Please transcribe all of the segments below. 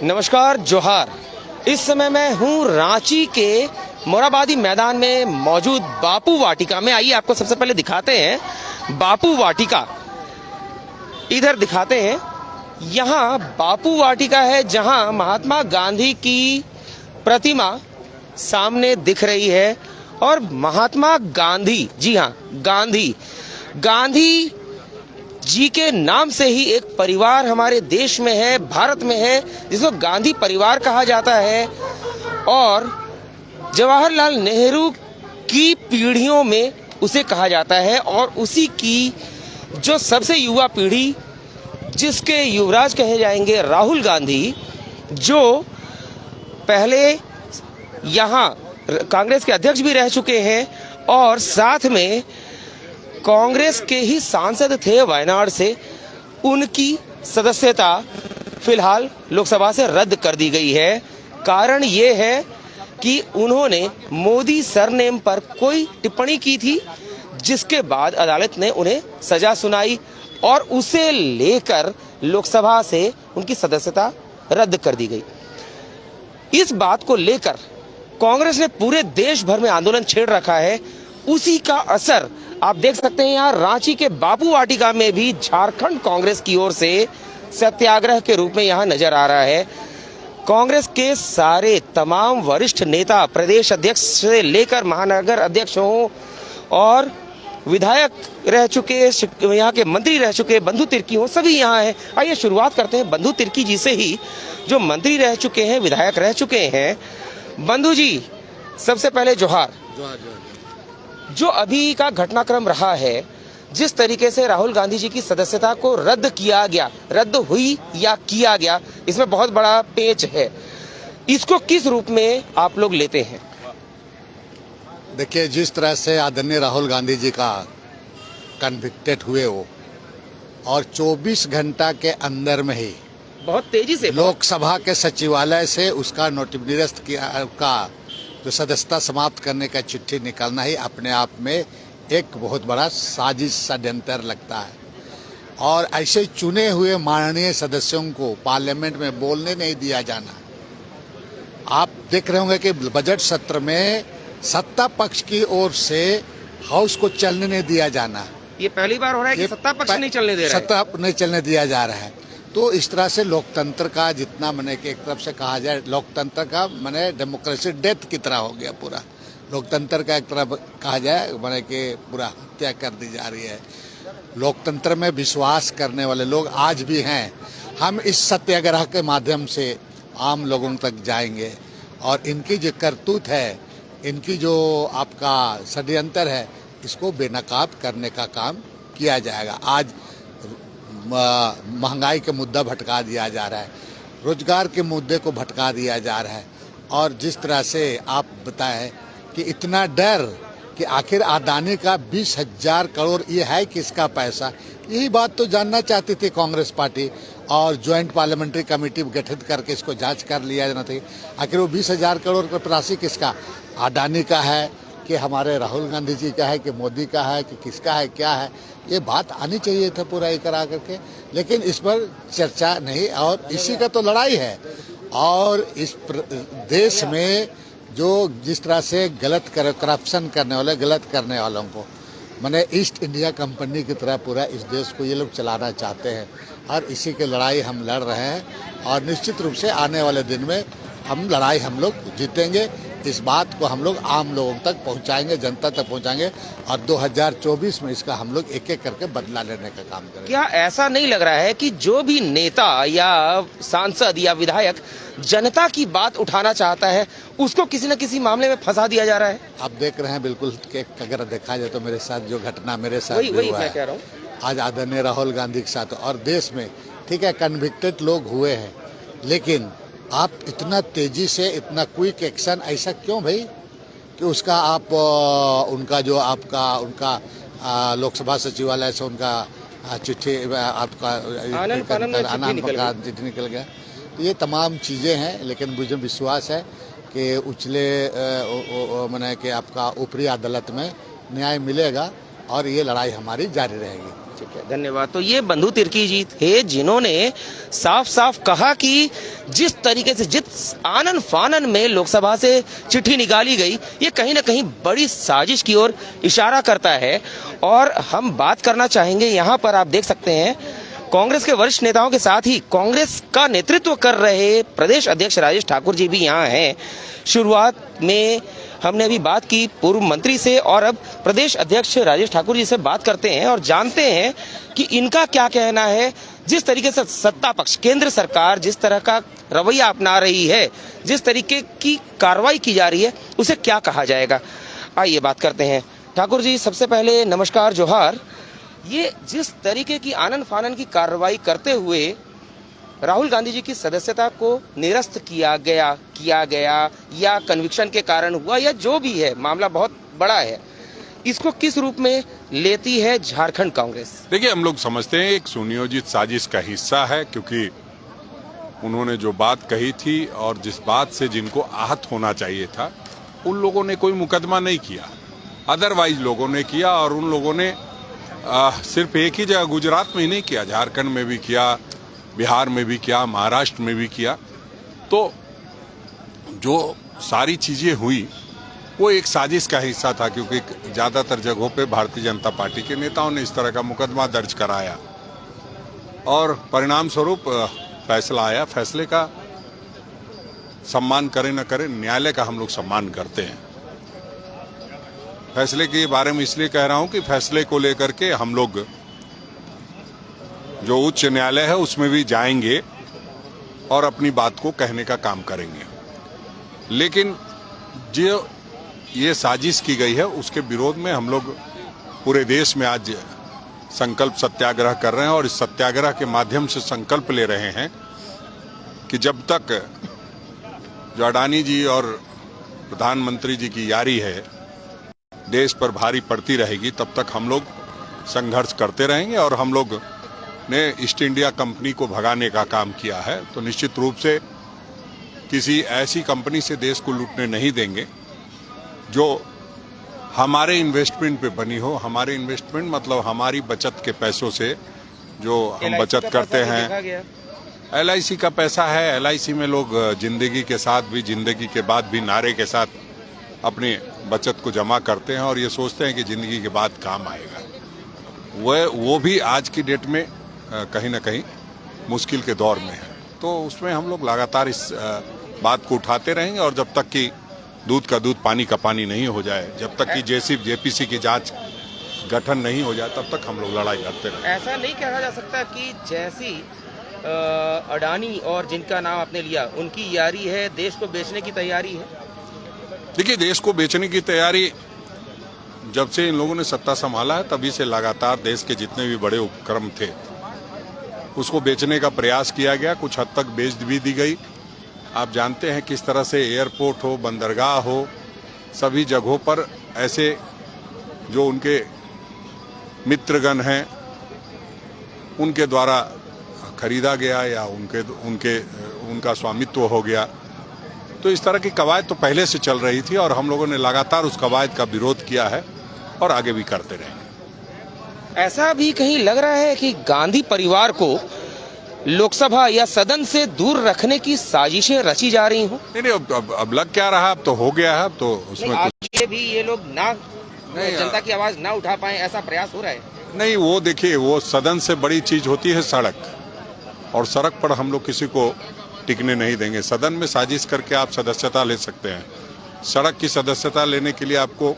नमस्कार, जोहार। इस समय मैं हूँ रांची के मोराबादी मैदान में मौजूद बापू वाटिका में। आइए आपको सबसे पहले दिखाते हैं बापू वाटिका। इधर दिखाते हैं, यहाँ बापू वाटिका है जहाँ महात्मा गांधी की प्रतिमा सामने दिख रही है। और महात्मा गांधी, जी हाँ, गांधी जी के नाम से ही एक परिवार हमारे देश में है, भारत में है, जिसको गांधी परिवार कहा जाता है। और जवाहरलाल नेहरू की पीढ़ियों में उसे कहा जाता है। और उसी की जो सबसे युवा पीढ़ी, जिसके युवराज कहे जाएंगे राहुल गांधी, जो पहले यहाँ कांग्रेस के अध्यक्ष भी रह चुके हैं और साथ में कांग्रेस के ही सांसद थे वायनाड से। उनकी सदस्यता फिलहाल लोकसभा से रद्द कर दी गई है। कारण ये है कि उन्होंने मोदी सरनेम पर कोई टिप्पणी की थी, जिसके बाद अदालत ने उन्हें सजा सुनाई और उसे लेकर लोकसभा से उनकी सदस्यता रद्द कर दी गई। इस बात को लेकर कांग्रेस ने पूरे देश भर में आंदोलन छेड़ रखा है। उसी का असर आप देख सकते हैं यहाँ रांची के बापू वाटिका में भी झारखंड कांग्रेस की ओर से सत्याग्रह के रूप में यहाँ नजर आ रहा है। कांग्रेस के सारे तमाम वरिष्ठ नेता, प्रदेश अध्यक्ष से लेकर महानगर अध्यक्ष हों और विधायक रह चुके, यहाँ के मंत्री रह चुके, बंधु तिर्की हो, सभी यहाँ हैं। आइए शुरुआत करते हैं बंधु तिर्की जी से ही, जो मंत्री रह चुके हैं, विधायक रह चुके हैं। बंधु जी, सबसे पहले जोहार। जो अभी का घटनाक्रम रहा है, जिस तरीके से राहुल गांधी जी की सदस्यता को रद्द किया गया, रद्द हुई या किया गया, इसमें बहुत बड़ा पेच है। इसको किस रूप में आप लोग लेते हैं? देखिए, जिस तरह से आदरणीय राहुल गांधी जी का कन्विक्टेड हुए वो, और 24 घंटा के अंदर में ही बहुत तेजी से लोकसभा के सचिवालय से उसका निरस्त किया, उसका जो सदस्यता समाप्त करने का चिट्ठी निकालना ही अपने आप में एक बहुत बड़ा साजिश, षड्यंत्र लगता है। और ऐसे चुने हुए माननीय सदस्यों को पार्लियामेंट में बोलने नहीं दिया जाना। आप देख रहे होंगे कि बजट सत्र में सत्ता पक्ष की ओर से हाउस को चलने नहीं दिया जाना। ये पहली बार हो रहा है कि सत्ता पक्ष नहीं चलने दे रहा है। सत्ता नहीं चलने दिया जा रहा है। तो इस तरह से लोकतंत्र का जितना मैंने कि एक तरफ से कहा जाए, लोकतंत्र का मैंने डेमोक्रेसी डेथ की तरह हो गया पूरा। लोकतंत्र का एक तरफ कहा जाए मैंने कि पूरा हत्या कर दी जा रही है। लोकतंत्र में विश्वास करने वाले लोग आज भी हैं। हम इस सत्याग्रह के माध्यम से आम लोगों तक जाएंगे और इनकी जो करतूत है, इनकी जो आपका षड्यंत्र है, इसको बेनकाब करने का काम किया जाएगा। आज महंगाई के मुद्दा भटका दिया जा रहा है, रोजगार के मुद्दे को भटका दिया जा रहा है। और जिस तरह से आप बताएं कि इतना डर कि आखिर अडानी का 20,000 करोड़ ये है किसका पैसा, यही बात तो जानना चाहती थी कांग्रेस पार्टी। और ज्वाइंट पार्लियामेंट्री कमेटी गठित करके इसको जांच कर लिया जाना था। आखिर वो 20,000 करोड़ का राशि किसका, अडानी का है कि हमारे राहुल गांधी जी का है कि मोदी का है कि किसका है, क्या है, ये बात आनी चाहिए था पूरा करा करके। लेकिन इस पर चर्चा नहीं, और इसी का तो लड़ाई है। और इस देश में जो जिस तरह से करप्शन करने वाले, गलत करने वालों को, माने ईस्ट इंडिया कंपनी की तरह पूरा इस देश को ये लोग चलाना चाहते हैं। और इसी की लड़ाई हम लड़ रहे हैं और निश्चित रूप से आने वाले दिन में हम लोग जीतेंगे। इस बात को हम लोग आम लोगों तक पहुंचाएंगे, जनता तक पहुंचाएंगे और 2024 में इसका हम लोग एक एक करके बदला लेने का काम करेंगे। क्या ऐसा नहीं लग रहा है कि जो भी नेता या सांसद या विधायक जनता की बात उठाना चाहता है, उसको किसी न किसी मामले में फंसा दिया जा रहा है? आप देख रहे हैं बिल्कुल कि अगर देखा जाए तो मेरे साथ जो घटना मेरे साथ वही हुआ मैं कह रहा हूँ, आज आदरणीय राहुल गांधी के साथ और देश में, ठीक है, कन्विक्टेड लोग हुए हैं, लेकिन आप इतना तेजी से, इतना क्विक एक्शन ऐसा क्यों भाई, कि उसका आप उनका जो आपका उनका लोकसभा सचिवालय से उनका चिट्ठी आपका चिट्ठी निकल गया। तो ये तमाम चीज़ें हैं, लेकिन मुझे विश्वास है कि उछले मैंने कि आपका ऊपरी अदालत में न्याय मिलेगा और ये लड़ाई हमारी जारी रहेगी। ठीक है, धन्यवाद। तो ये बंधु तिर्की जी थे जिन्होंने साफ साफ कहा कि जिस तरीके से जिस आनन फानन में लोकसभा से चिट्ठी निकाली गई, ये कहीं ना कहीं बड़ी साजिश की ओर इशारा करता है। और हम बात करना चाहेंगे, यहाँ पर आप देख सकते हैं कांग्रेस के वरिष्ठ नेताओं के साथ ही कांग्रेस का नेतृत्व कर रहे प्रदेश अध्यक्ष राजेश ठाकुर जी भी यहाँ हैं। शुरुआत में हमने अभी बात की पूर्व मंत्री से और अब प्रदेश अध्यक्ष राजेश ठाकुर जी से बात करते हैं और जानते हैं कि इनका क्या कहना है। जिस तरीके से सत्ता पक्ष, केंद्र सरकार जिस तरह का रवैया अपना रही है, जिस तरीके की कार्रवाई की जा रही है, उसे क्या कहा जाएगा, आइए बात करते हैं। ठाकुर जी, सबसे पहले नमस्कार, जोहार। ये जिस तरीके की आनन फानन की कार्रवाई करते हुए राहुल गांधी जी की सदस्यता को निरस्त किया गया या कन्विक्शन के कारण हुआ या जो भी है, मामला बहुत बड़ा है, इसको किस रूप में लेती है झारखंड कांग्रेस? देखिए, हम लोग समझते हैं एक सुनियोजित साजिश का हिस्सा है, क्योंकि उन्होंने जो बात कही थी और जिस बात से जिनको आहत होना चाहिए था, उन लोगों ने कोई मुकदमा नहीं किया, अदरवाइज लोगों ने किया। और उन लोगों ने सिर्फ एक ही जगह गुजरात में ही नहीं किया, झारखंड में भी किया, बिहार में भी किया, महाराष्ट्र में भी किया। तो जो सारी चीजें हुई वो एक साजिश का हिस्सा था, क्योंकि ज्यादातर जगहों पे भारतीय जनता पार्टी के नेताओं ने इस तरह का मुकदमा दर्ज कराया और परिणाम स्वरूप फैसला आया। फैसले का सम्मान करें न करें, न्यायालय का हम लोग सम्मान करते हैं। फैसले के बारे में इसलिए कह रहा हूं कि फैसले को लेकर के हम लोग जो उच्च न्यायालय है उसमें भी जाएंगे और अपनी बात को कहने का काम करेंगे। लेकिन जो ये साजिश की गई है उसके विरोध में हम लोग पूरे देश में आज संकल्प सत्याग्रह कर रहे हैं और इस सत्याग्रह के माध्यम से संकल्प ले रहे हैं कि जब तक जो अडानी जी और प्रधानमंत्री जी की यारी है देश पर भारी पड़ती रहेगी, तब तक हम लोग संघर्ष करते रहेंगे। और हम लोग ने ईस्ट इंडिया कंपनी को भगाने का काम किया है, तो निश्चित रूप से किसी ऐसी कंपनी से देश को लूटने नहीं देंगे जो हमारे इन्वेस्टमेंट पे बनी हो। हमारे इन्वेस्टमेंट मतलब हमारी बचत के पैसों से जो हम बचत करते हैं। LIC का पैसा है, LIC में लोग जिंदगी के साथ भी, जिंदगी के बाद भी नारे के साथ अपनी बचत को जमा करते हैं और ये सोचते हैं कि जिंदगी के बाद काम आएगा। वो भी आज की डेट में कहीं ना कहीं मुश्किल के दौर में है। तो उसमें हम लोग लगातार इस बात को उठाते रहेंगे और जब तक कि दूध का दूध पानी का पानी नहीं हो जाए, जब तक कि JPC की जांच गठन नहीं हो जाए, तब तक हम लोग लड़ाई लड़ते रहेंगे। ऐसा नहीं कहा जा सकता कि जैसी अडानी और जिनका नाम आपने लिया, उनकी यारी है, देश को बेचने की तैयारी है? देखिए, देश को बेचने की तैयारी जब से इन लोगों ने सत्ता संभाला है तभी से लगातार देश के जितने भी बड़े उपक्रम थे उसको बेचने का प्रयास किया गया। कुछ हद तक बेच भी दी गई। आप जानते हैं किस तरह से एयरपोर्ट हो, बंदरगाह हो, सभी जगहों पर ऐसे जो उनके मित्रगण हैं उनके द्वारा खरीदा गया या उनका स्वामित्व हो गया। तो इस तरह की कवायद तो पहले से चल रही थी और हम लोगों ने लगातार उस कवायद का विरोध किया है और आगे भी करते रहेंगे। ऐसा भी कहीं लग रहा है कि गांधी परिवार को लोकसभा या सदन से दूर रखने की साजिशें रची जा रही हों? नहीं, अब लग क्या रहा, अब तो हो गया है। अब तो उसमें आगे भी ये लोग जनता की आवाज ना उठा पाए, ऐसा प्रयास हो रहा है? नहीं, वो देखिए, वो सदन से बड़ी चीज होती है सड़क, और सड़क पर हम लोग किसी को टिकने नहीं देंगे। सदन में साजिश करके आप सदस्यता ले सकते हैं, सड़क की सदस्यता लेने के लिए आपको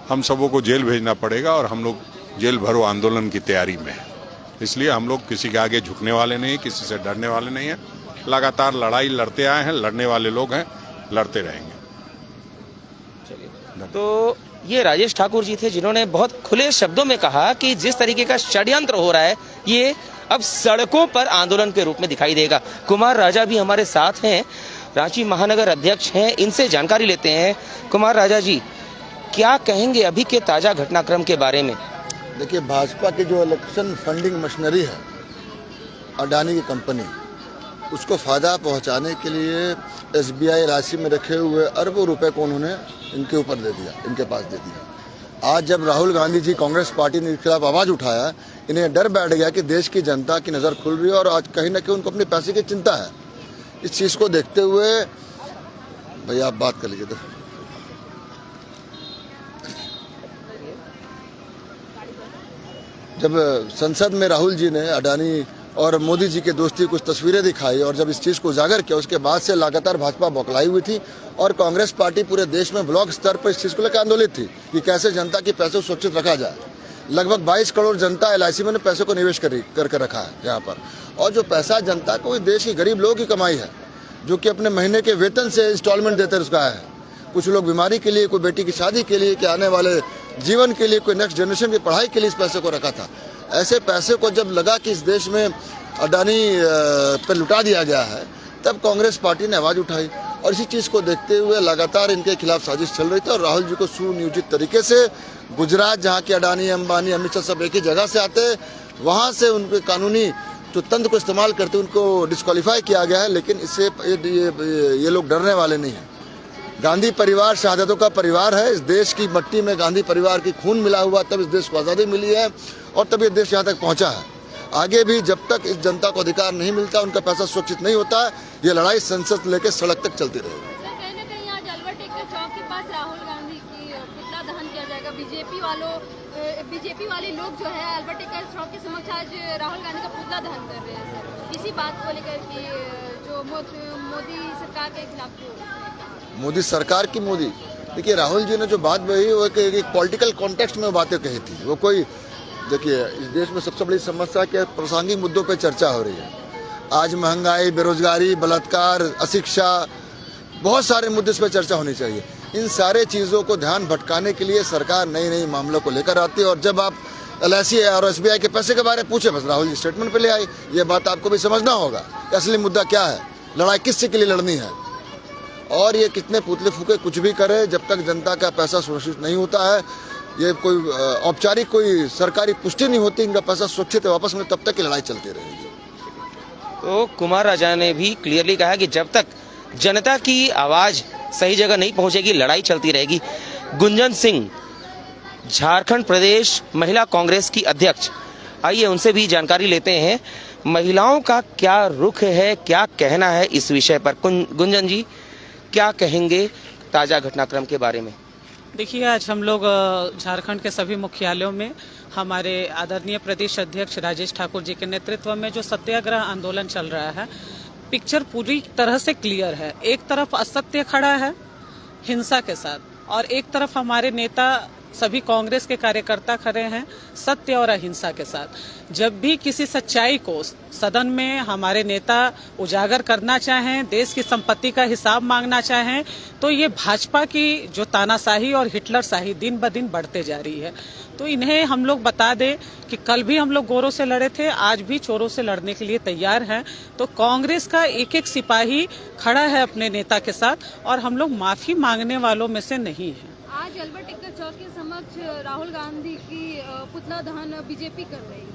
हम सबों को जेल भेजना पड़ेगा और हम लोग जेल भरो आंदोलन की तैयारी में है। इसलिए हम लोग किसी के आगे झुकने वाले नहीं, किसी से डरने वाले नहीं हैं। लगातार लड़ाई लड़ते आए हैं, लड़ने वाले लोग हैं, लड़ते रहेंगे। चलिए, तो ये राजेश ठाकुर जी थे जिन्होंने बहुत खुले शब्दों में कहा कि जिस तरीके का षड्यंत्र हो रहा है ये अब सड़कों पर आंदोलन के रूप में दिखाई देगा। कुमार राजा भी हमारे साथ हैं, रांची महानगर अध्यक्ष हैं, इनसे जानकारी लेते हैं। कुमार राजा जी, क्या कहेंगे अभी के ताजा घटनाक्रम के बारे में? देखिए, भाजपा की जो इलेक्शन फंडिंग मशीनरी है अडानी की कंपनी, उसको फायदा पहुंचाने के लिए SBI राशि में रखे हुए अरबों रुपए को उन्होंने इनके ऊपर दे दिया, इनके पास दे दिया। आज जब राहुल गांधी जी कांग्रेस पार्टी ने इसके खिलाफ आवाज उठाया, इन्हें डर बैठ गया कि देश की जनता की नज़र खुल रही है और आज कहीं ना कहीं उनको अपने पैसे की चिंता है। इस चीज़ को देखते हुए भैया आप बात कर लीजिए तो जब संसद में राहुल जी ने अडानी और मोदी जी के दोस्ती कुछ तस्वीरें दिखाई और जब इस चीज़ को उजागर किया, उसके बाद से लगातार भाजपा बौखलाई हुई थी और कांग्रेस पार्टी पूरे देश में ब्लॉक स्तर पर इस चीज़ को लेकर आंदोलित थी कि कैसे जनता के पैसे सुरक्षित रखा जाए। लगभग 22 करोड़ जनता LIC में पैसों को निवेश करके रखा है यहाँ पर, और जो पैसा जनता को देश के गरीब लोगों की कमाई है, जो कि अपने महीने के वेतन से इंस्टॉलमेंट देते उसका है। कुछ लोग बीमारी के लिए, कोई बेटी की शादी के लिए, कि आने वाले जीवन के लिए, कोई नेक्स्ट जनरेशन की पढ़ाई के लिए इस पैसे को रखा था। ऐसे पैसे को जब लगा कि इस देश में अडानी पर लुटा दिया गया है, तब कांग्रेस पार्टी ने आवाज़ उठाई और इसी चीज़ को देखते हुए लगातार इनके खिलाफ साजिश चल रही थी। और राहुल जी को सुनियोजित तरीके से गुजरात, जहाँ के अडानी, अंबानी, अमित शाह सब एक ही जगह से आते, वहाँ से उनके कानूनी जो तंत्र को इस्तेमाल करते उनको डिस्क्वालीफाई किया गया है। लेकिन इससे ये लोग डरने वाले नहीं हैं। गांधी परिवार शहादतों का परिवार है। इस देश की मट्टी में गांधी परिवार की खून मिला हुआ, तब इस देश को आज़ादी मिली है और तब ये देश यहाँ तक पहुँचा है। आगे भी जब तक इस जनता को अधिकार नहीं मिलता, उनका पैसा सुरक्षित नहीं होता, ये लड़ाई संसद लेकर सड़क तक चलती रहेगी। कहीं ना कहीं आज अल्बर्ट एक्का चौक के पास राहुल गांधी की पुतला दहन किया जाएगा। बीजेपी वाले लोग जो है अल्बर्ट एक्का चौक के समक्ष आज राहुल गांधी का पुतला दहन कर रहे हैं, इसी बात को लेकर कि जो मोदी सरकार के खिलाफ। मोदी सरकार की देखिए, राहुल जी ने जो बात कही वो एक पॉलिटिकल कॉन्टेक्स्ट में बातें कही थी। वो कोई, देखिए, इस देश में सबसे बड़ी समस्या क्या, प्रासंगिक मुद्दों पे चर्चा हो रही है। आज महंगाई, बेरोजगारी, बलात्कार, अशिक्षा, बहुत सारे मुद्दे इस पर चर्चा होनी चाहिए। इन सारे चीज़ों को ध्यान भटकाने के लिए सरकार नई नई मामलों को लेकर आती है। और जब आप LIC और SBI के पैसे के बारे में पूछे, बस राहुल जी स्टेटमेंट पे ले आई। ये बात आपको भी समझना होगा कि असली मुद्दा क्या है, लड़ाई किस के लिए लड़नी है। और ये कितने पुतले फूके कुछ भी करे, जब तक जनता का पैसा सुरक्षित नहीं होता है, ये कोई औपचारिक कोई सरकारी पुष्टि नहीं होती, इनका पैसा सुरक्षित है वापस में, तब तक की लड़ाई चलती रहेगी। तो कुमार राजा ने भी क्लियरली कहा कि जब तक जनता की आवाज सही जगह नहीं पहुंचेगी, लड़ाई चलती रहेगी। गुंजन सिंह, झारखंड प्रदेश महिला कांग्रेस की अध्यक्ष, आइए उनसे भी जानकारी लेते हैं। महिलाओं का क्या रुख है, क्या कहना है इस विषय पर। गुंजन जी, क्या कहेंगे ताजा घटनाक्रम के बारे में? देखिए, आज हम लोग झारखंड के सभी मुख्यालयों में हमारे आदरणीय प्रदेश अध्यक्ष राजेश ठाकुर जी के नेतृत्व में जो सत्याग्रह आंदोलन चल रहा है, पिक्चर पूरी तरह से क्लियर है। एक तरफ असत्य खड़ा है हिंसा के साथ, और एक तरफ हमारे नेता सभी कांग्रेस के कार्यकर्ता खड़े हैं सत्य और अहिंसा के साथ। जब भी किसी सच्चाई को सदन में हमारे नेता उजागर करना चाहें, देश की संपत्ति का हिसाब मांगना चाहें, तो ये भाजपा की जो तानाशाही और हिटलरशाही दिन ब दिन बढ़ते जा रही है। तो इन्हें हम लोग बता दें कि कल भी हम लोग गोरों से लड़े थे, आज भी चोरों से लड़ने के लिए तैयार हैं। तो कांग्रेस का एक एक सिपाही खड़ा है अपने नेता के साथ, और हम लोग माफी मांगने वालों में से नहीं हैं। आज अल्बर्ट एक्का चौक के समक्ष राहुल गांधी की पुतला दहन बीजेपी कर रही है।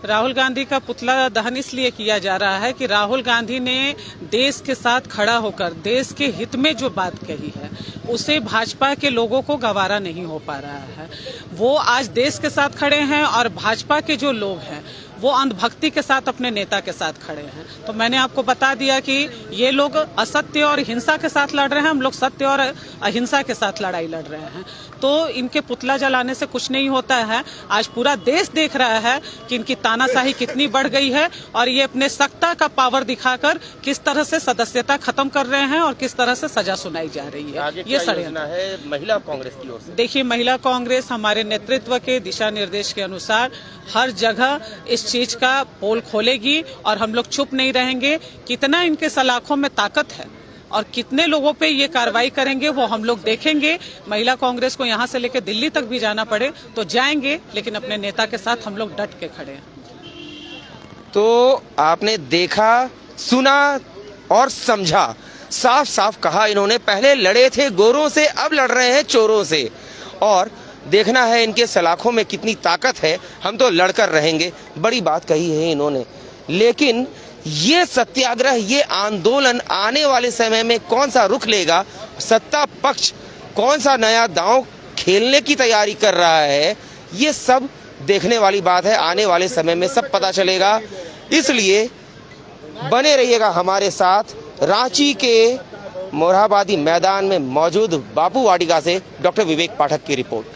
राहुल गांधी का पुतला दहन इसलिए किया जा रहा है कि राहुल गांधी ने देश के साथ खड़ा होकर देश के हित में जो बात कही है, उसे भाजपा के लोगों को गवारा नहीं हो पा रहा है। वो आज देश के साथ खड़े हैं और भाजपा के जो लोग हैं वो अंधभक्ति के साथ अपने नेता के साथ खड़े हैं। तो मैंने आपको बता दिया कि ये लोग असत्य और हिंसा के साथ लड़ रहे हैं, हम लोग सत्य और अहिंसा के साथ लड़ाई लड़ रहे हैं। तो इनके पुतला जलाने से कुछ नहीं होता है। आज पूरा देश देख रहा है कि इनकी तानाशाही कितनी बढ़ गई है, और ये अपने सत्ता का पावर दिखाकर किस तरह से सदस्यता खत्म कर रहे हैं और किस तरह से सजा सुनाई जा रही है। ये षड्यंत्र है महिला कांग्रेस की ओर से। देखिए, महिला कांग्रेस हमारे नेतृत्व के दिशा निर्देश के अनुसार हर जगह इस चीज का पोल खोलेगी, और हम लोग चुप नहीं रहेंगे। कितना इनके सलाखों में ताकत है और कितने लोगों पे ये कार्रवाई करेंगे वो हम लोग देखेंगे। महिला कांग्रेस को यहाँ से लेकर दिल्ली तक भी जाना पड़े तो जाएंगे, लेकिन अपने नेता के साथ हम लोग डट के खड़े हैं। तो आपने देखा, सुना और समझा, साफ साफ कहा इन्होंने। पहले लड़े थे गोरों से, अब लड़ रहे हैं चोरों से, और देखना है इनके सलाखों में कितनी ताकत है। हम तो लड़कर रहेंगे, बड़ी बात कही है इन्होंने। लेकिन ये सत्याग्रह, ये आंदोलन आने वाले समय में कौन सा रुख लेगा, सत्ता पक्ष कौन सा नया दांव खेलने की तैयारी कर रहा है, ये सब देखने वाली बात है। आने वाले समय में सब पता चलेगा। इसलिए बने रहिएगा हमारे साथ। रांची के मोरहाबादी मैदान में मौजूद बापू वाटिका से डॉक्टर विवेक पाठक की रिपोर्ट।